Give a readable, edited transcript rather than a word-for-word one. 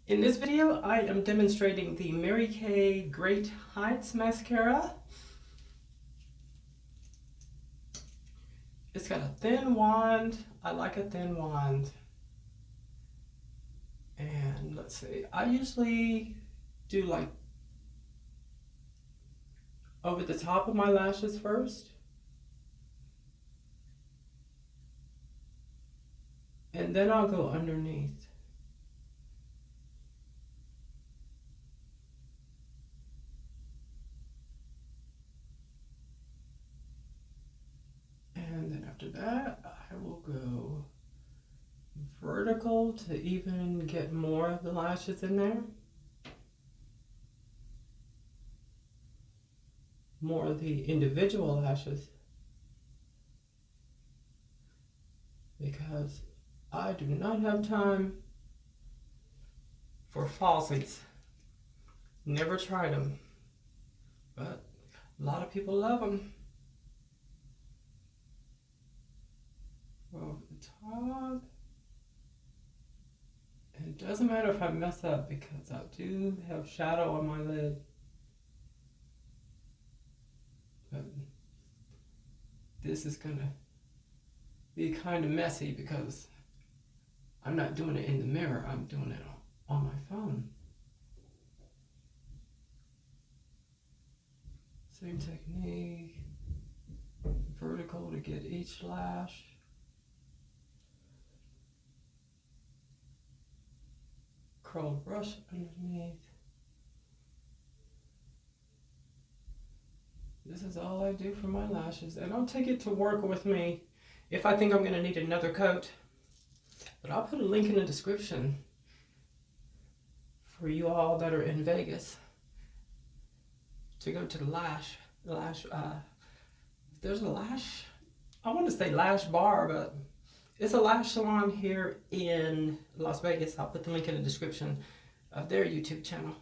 In this video, I am demonstrating the MyMK Great Heights Mascara. It's got a thin wand. I like a thin wand. And let's see, I usually do like over the top of my lashes first. And then I'll go underneath. And then after that, I will go vertical to even get more of the lashes in there. More of the individual lashes. Because I do not have time for falsies. Never tried them. But a lot of people love them. Over the top. And it doesn't matter if I mess up because I do have shadow on my lid. But this is gonna be kind of messy because I'm not doing it in the mirror, I'm doing it on my phone. Same technique, vertical to get each lash. Curl brush underneath. This is all I do for my lashes, and I'll take it to work with me if I think I'm gonna need another coat. But I'll put a link in the description for you all that are in Vegas to go to the there's a lash, I want to say lash bar, but it's a lash salon here in Las Vegas. I'll put the link in the description of their YouTube channel.